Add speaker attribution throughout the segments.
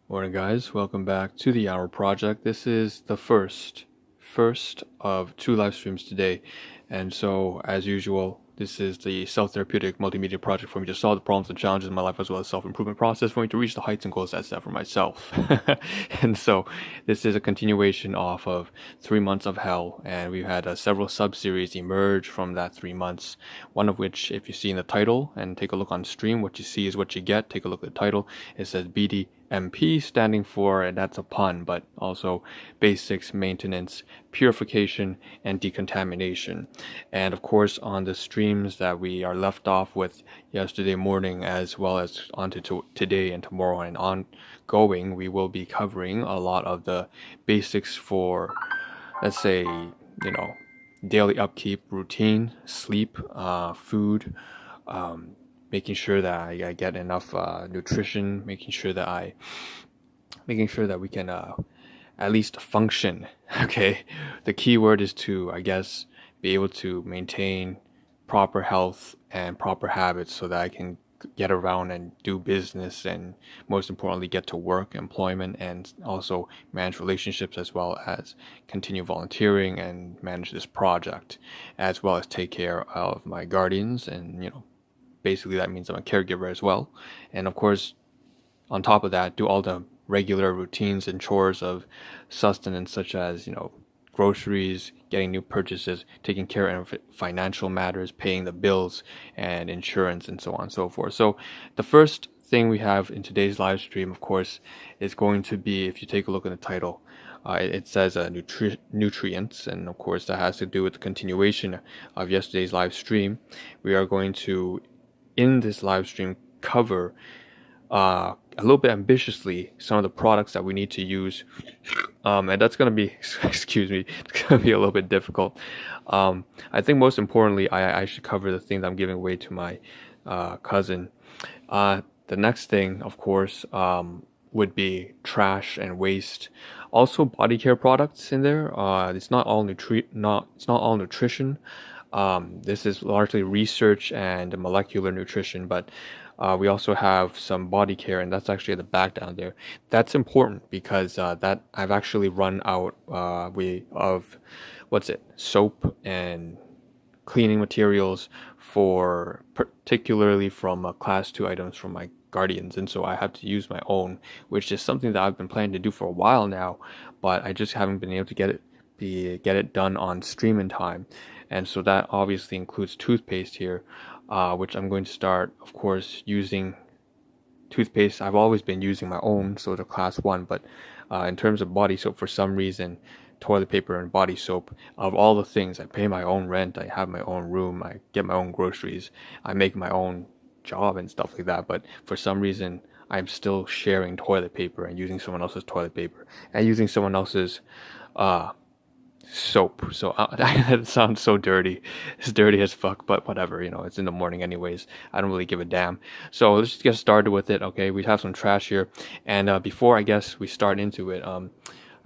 Speaker 1: Morning, guys. Welcome back to the Ahn Rho Project. This is the first of two live streams today, and so as usual, this is the self-therapeutic multimedia project for me to solve the problems and challenges in my life, as well as self-improvement process for me to reach the heights and goals I set for myself. And so this is a continuation off of 3 months of hell, and we've had several sub-series emerge from that 3 months. One of which, if you see in the title and take a look on stream, what you see is what you get. Take a look at the title. It says BMDP, standing for, and that's a pun, but also basics, maintenance, purification, and decontamination. And of course, on the streams that we are left off with yesterday morning, as well as onto today and tomorrow and ongoing, we will be covering a lot of the basics for, let's say, daily upkeep, routine, sleep, food, making sure that I get enough nutrition, making sure that we can at least function. Okay, the key word is to, I guess, be able to maintain proper health and proper habits so that I can get around and do business, and most importantly get to work, employment, and also manage relationships, as well as continue volunteering and manage this project, as well as take care of my guardians. And basically that means I'm a caregiver as well. And of course, on top of that, do all the regular routines and chores of sustenance, such as groceries, getting new purchases, taking care of financial matters, paying the bills and insurance, and so on and so forth. So the first thing we have in today's live stream, of course, is going to be, if you take a look at the title, it says nutrients, and of course that has to do with the continuation of yesterday's live stream. We are going to, in this live stream, cover a little bit ambitiously some of the products that we need to use, and that's going to be excuse me, it's going to be a little bit difficult. I think most importantly, I should cover the thing that I'm giving away to my cousin. The next thing, of course, would be trash and waste. Also, body care products in there. It's not all nutrition. This is largely research and molecular nutrition, but we also have some body care, and that's actually at the back down there. That's important because that I've actually run out of soap and cleaning materials, for particularly from class 2 items from my guardians, and so I have to use my own, which is something that I've been planning to do for a while now, but I just haven't been able to get it done on stream in time. And so that obviously includes toothpaste here, which I'm going to start, of course, using toothpaste. I've always been using my own, so the class 1, but in terms of body soap, for some reason, toilet paper and body soap, of all the things, I pay my own rent, I have my own room, I get my own groceries, I make my own job and stuff like that, but for some reason I'm still sharing toilet paper and using someone else's toilet paper and using someone else's soap. So that sounds so dirty. It's dirty as fuck, but whatever, it's in the morning anyways. I don't really give a damn. So let's just get started with it. Okay, we have some trash here, and before I guess we start into it,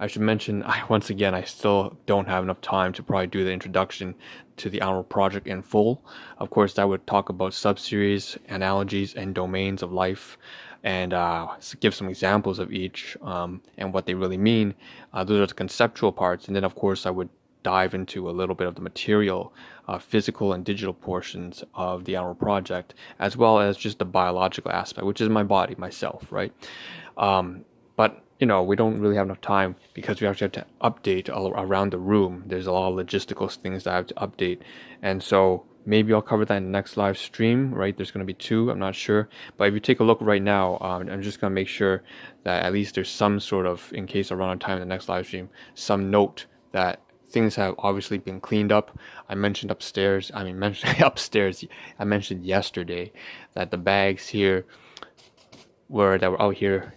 Speaker 1: I should mention, once again, I still don't have enough time to probably do the introduction to the Ahn Rho Project in full. Of course, that would talk about subseries, analogies, and domains of life, and give some examples of each, and what they really mean. Those are the conceptual parts, and then of course I would dive into a little bit of the material, physical and digital portions of the Ahn Rho Project, as well as just the biological aspect, which is my body, myself, right? But we don't really have enough time because we actually have to update all around the room. There's a lot of logistical things that I have to update, and so maybe I'll cover that in the next live stream, right? There's going to be 2, I'm not sure. But if you take a look right now, I'm just going to make sure that at least there's some sort of, in case I run out of time in the next live stream, some note that things have obviously been cleaned up. I mentioned upstairs, I mentioned yesterday that the bags here that were out here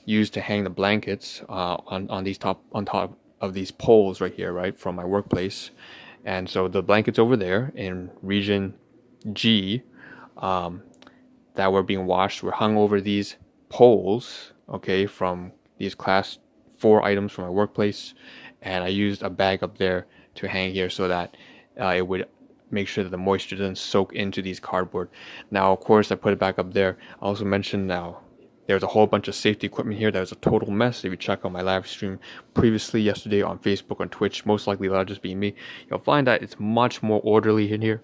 Speaker 1: used to hang the blankets on top of these poles right here, right, from my workplace. And so the blankets over there in region G, that were being washed, were hung over these poles, okay, from these class 4 items from my workplace. And I used a bag up there to hang here so that it would make sure that the moisture doesn't soak into these cardboard. Now, of course, I put it back up there. I also mentioned now, There's a whole bunch of safety equipment here that was a total mess. If you check out my live stream previously yesterday on Facebook, on Twitch, most likely that'll just be me, you'll find that it's much more orderly in here.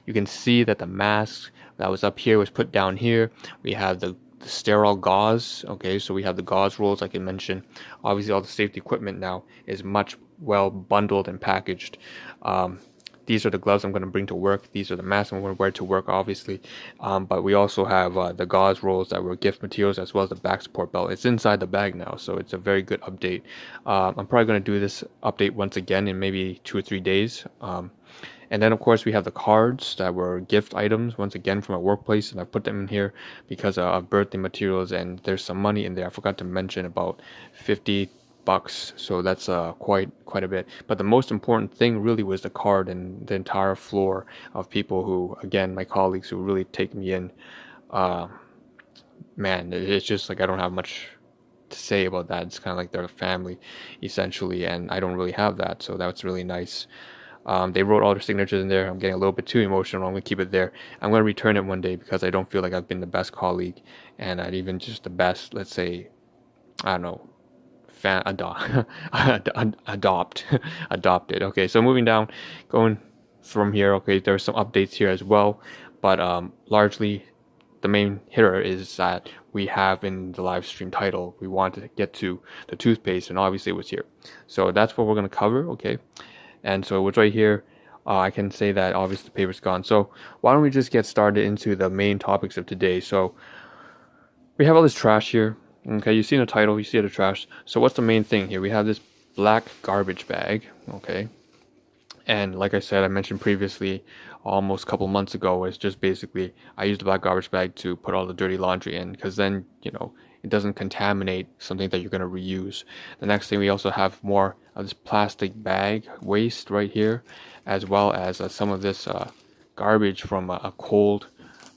Speaker 1: You can see that the mask that was up here was put down here. We have the sterile gauze. Okay, so we have the gauze rolls, like I mentioned. Obviously, all the safety equipment now is much well bundled and packaged. These are the gloves I'm going to bring to work. These are the masks I'm going to wear to work, obviously. But we also have the gauze rolls that were gift materials, as well as the back support belt. It's inside the bag now, so it's a very good update. I'm probably going to do this update once again in maybe 2 or 3 days. And then, of course, we have the cards that were gift items, once again, from my workplace. And I put them in here because of birthday materials. And there's some money in there. I forgot to mention about $50. So that's quite a bit. But the most important thing really was the card and the entire floor of people who, again, my colleagues who really take me in. Man, it's just like I don't have much to say about that. It's kind of like they're a family, essentially. And I don't really have that. So that's really nice. They wrote all their signatures in there. I'm getting a little bit too emotional. I'm going to keep it there. I'm going to return it one day because I don't feel like I've been the best colleague and not even just the best, let's say, I don't know, adopted. Okay, so moving down, going from here. Okay, there's some updates here as well, but largely the main hitter is that we have in the live stream title, we want to get to the toothpaste, and obviously it was here. So that's what we're going to cover. Okay. And so it's right here. I can say that obviously the paper's gone. So why don't we just get started into the main topics of today. So we have all this trash here. Okay, you see in the title, you see the trash. So what's the main thing here? We have this black garbage bag. Okay. And like I said, I mentioned previously, almost a couple months ago, it's just basically I use the black garbage bag to put all the dirty laundry in, because then, it doesn't contaminate something that you're going to reuse. The next thing, we also have more of this plastic bag waste right here, as well as some of this garbage from a cold,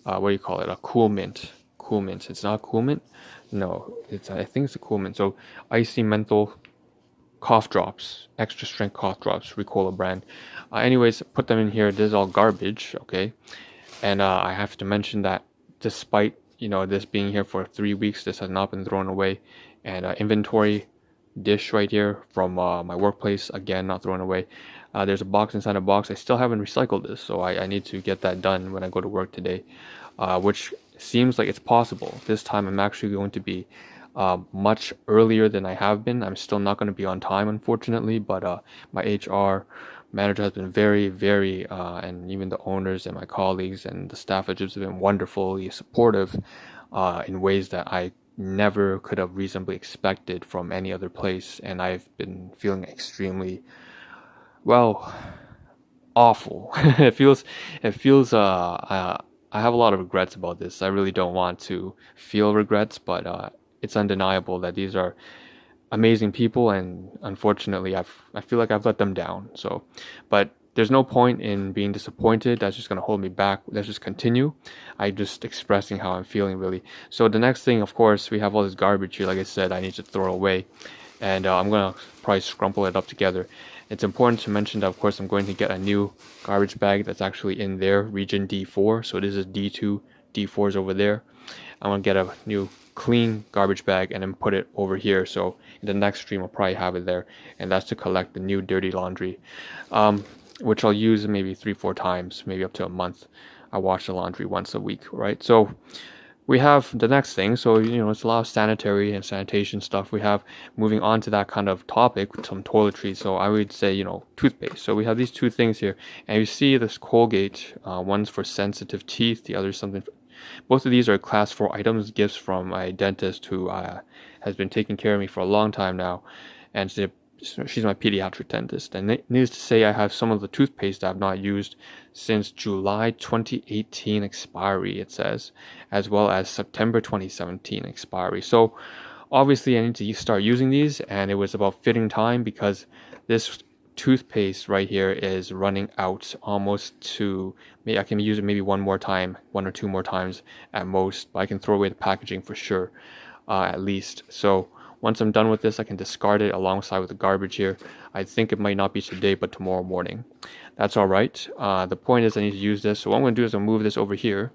Speaker 1: what do you call it? A cool mint. Cool mint. It's not cool mint. No, I think it's a cool mint. So icy menthol cough drops, extra strength cough drops, Ricola brand. Anyways, put them in here. This is all garbage. Okay, and I have to mention that despite this being here for 3 weeks, this has not been thrown away. And inventory dish right here from my workplace, again, not thrown away. There's a box inside a box. I still haven't recycled this, so I need to get that done when I go to work today, which seems like it's possible. This time I'm actually going to be much earlier than I have been. I'm still not going to be on time, unfortunately, but my HR manager has been very, very, and even the owners and my colleagues and the staff have just been wonderfully supportive in ways that I never could have reasonably expected from any other place. And I've been feeling extremely, well, awful. it feels I have a lot of regrets about this. I really don't want to feel regrets, but it's undeniable that these are amazing people, and unfortunately I feel like I've let them down. So, but there's no point in being disappointed. That's just going to hold me back. Let's just continue. I'm just expressing how I'm feeling, really. So the next thing, of course, we have all this garbage here. Like I said, I need to throw away, and I'm going to probably scrumple it up together. It's important to mention that, of course, I'm going to get a new garbage bag that's actually in there, region D4. So this is D2, D4 is over there. I'm going to get a new clean garbage bag and then put it over here. So in the next stream, I'll probably have it there. And that's to collect the new dirty laundry, which I'll use maybe 3-4 times, maybe up to a month. I wash the laundry once a week, right? So we have the next thing. So, it's a lot of sanitary and sanitation stuff. We have, moving on to that kind of topic, with some toiletries. So I would say, toothpaste. So we have these two things here. And you see this Colgate, one's for sensitive teeth, the other is something for, both of these are class 4 items, gifts from my dentist who has been taking care of me for a long time now. And she's my pediatric dentist. And needless to say, I have some of the toothpaste that I've not used since July 2018 expiry, it says, as well as September 2017 expiry. So obviously I need to start using these, and it was about fitting time because this toothpaste right here is running out almost to, maybe I can use it maybe one or two more times at most, but I can throw away the packaging for sure, at least. So once I'm done with this, I can discard it alongside with the garbage here. I think it might not be today, but tomorrow morning. That's all right. The point is I need to use this. So what I'm going to do is I'll move this over here.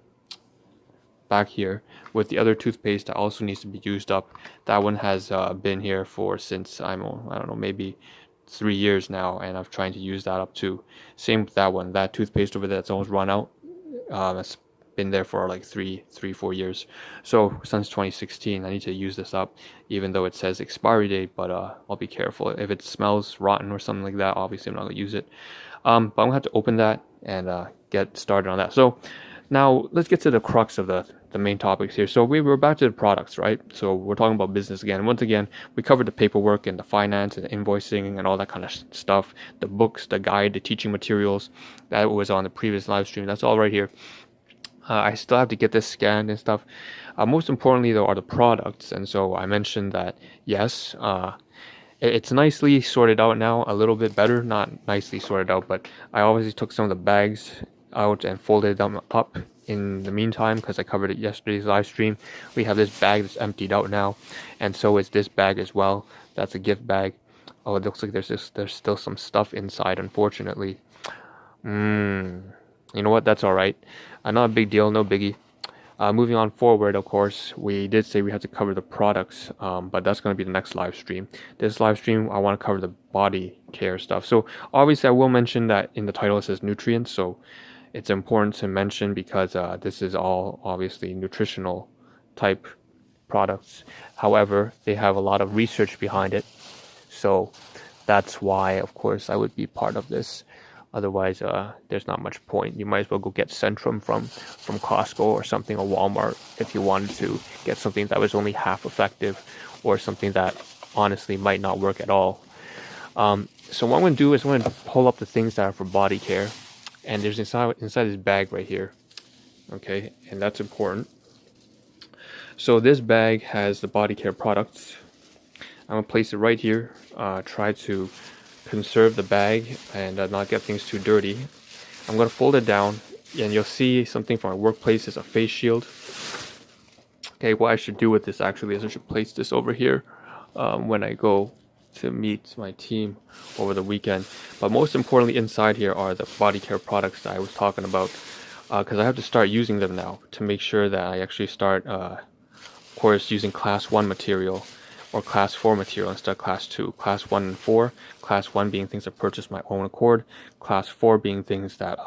Speaker 1: back here with the other toothpaste that also needs to be used up. That one has been here since I don't know, maybe 3 years now, and I'm trying to use that up too. Same with that one, that toothpaste over there that's almost run out. It's been there for like 4 years. So since 2016, I need to use this up, even though it says expiry date. But I'll be careful. If it smells rotten or something like that, obviously I'm not gonna use it. But I'm gonna have to open that and get started on that. So now let's get to the crux of the main topics here. So we were back to the products, right? So we're talking about business again. Once again, we covered the paperwork and the finance and the invoicing and all that kind of stuff. The books, the guide, the teaching materials. That was on the previous live stream. That's all right here. I still have to get this scanned and stuff. Most importantly, though, are the products. And so I mentioned that, yes, it's nicely sorted out now, a little bit better. Not nicely sorted out, but I obviously took some of the bags out and folded them up in the meantime because I covered it yesterday's live stream. We have this bag that's emptied out now, and so is this bag as well. That's a gift bag. Oh, it looks like there's still some stuff inside, unfortunately. You know what? That's all right. Not a big deal, no biggie. Moving on forward, of course, we did say we had to cover the products, but that's going to be the next live stream. This live stream, I want to cover the body care stuff. So obviously, I will mention that in the title it says nutrients, so it's important to mention because this is all obviously nutritional type products. However, they have a lot of research behind it, so that's why, of course, I would be part of this. Otherwise, there's not much point. You might as well go get Centrum from Costco or something, or Walmart, if you wanted to get something that was only half effective, or something that honestly might not work at all. So what I'm going to do is I'm going to pull up the things that are for body care, and there's inside this bag right here. Okay, and that's important. So this bag has the body care products. I'm going to place it right here. Try to conserve the bag and not get things too dirty. I'm going to fold it down, and you'll see something from my workplace is a face shield. Okay, what I should do with this actually is I should place this over here when I go to meet my team over the weekend. But most importantly, inside here are the body care products that I was talking about, because I have to start using them now to make sure that I actually start, of course, using class 1 material or class 4 material instead of class 2. Class 1 and 4, class 1 being things I purchased my own accord, class 4 being things that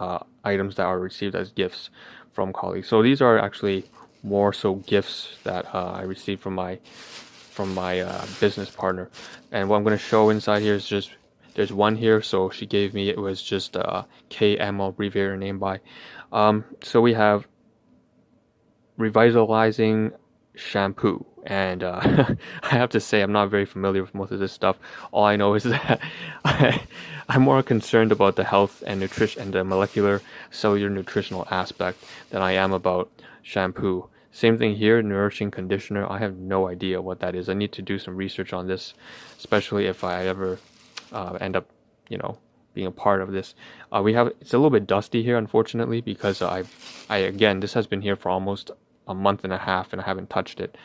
Speaker 1: items that are received as gifts from colleagues. So these are actually more so gifts that I received from my business partner. And what I'm going to show inside here is just, there's one here, so she gave me, it was just KM, I'll abbreviate her name by. So we have revitalizing shampoo, and I have to say I'm not very familiar with most of this stuff. All I know is that I'm more concerned about the health and nutrition and the molecular cellular nutritional aspect than I am about shampoo. Same thing here, nourishing conditioner. I have no idea what that is. I need to do some research on this, especially if I ever end up, being a part of this. It's a little bit dusty here, unfortunately, because again, this has been here for almost a month and a half and I haven't touched it.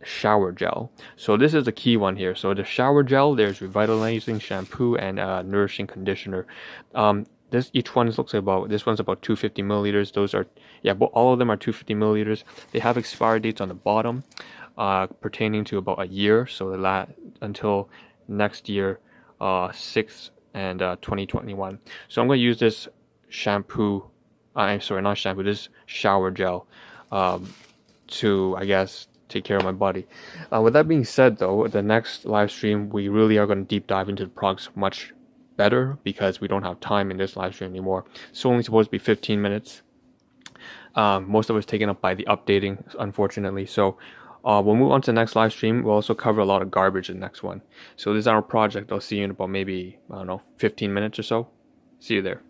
Speaker 1: Shower gel. So this is the key one here. So the shower gel, there's revitalizing shampoo and nourishing conditioner. Each one looks about, this one's about 250 milliliters. Those are, but all of them are 250 milliliters. They have expiry dates on the bottom, pertaining to about a year. So until next year, 6th and 2021. So I'm going to use this shampoo. I'm sorry, not shampoo. This shower gel, to, I guess, take care of my body. With that being said, though, the next live stream we really are going to deep dive into the products much better because we don't have time in this live stream anymore. It's only supposed to be 15 minutes. Most of it's taken up by the updating, unfortunately. So we'll move on to the next live stream. We'll also cover a lot of garbage in the next one. So this is our project. I'll see you in about maybe, I don't know, 15 minutes or so. See you there.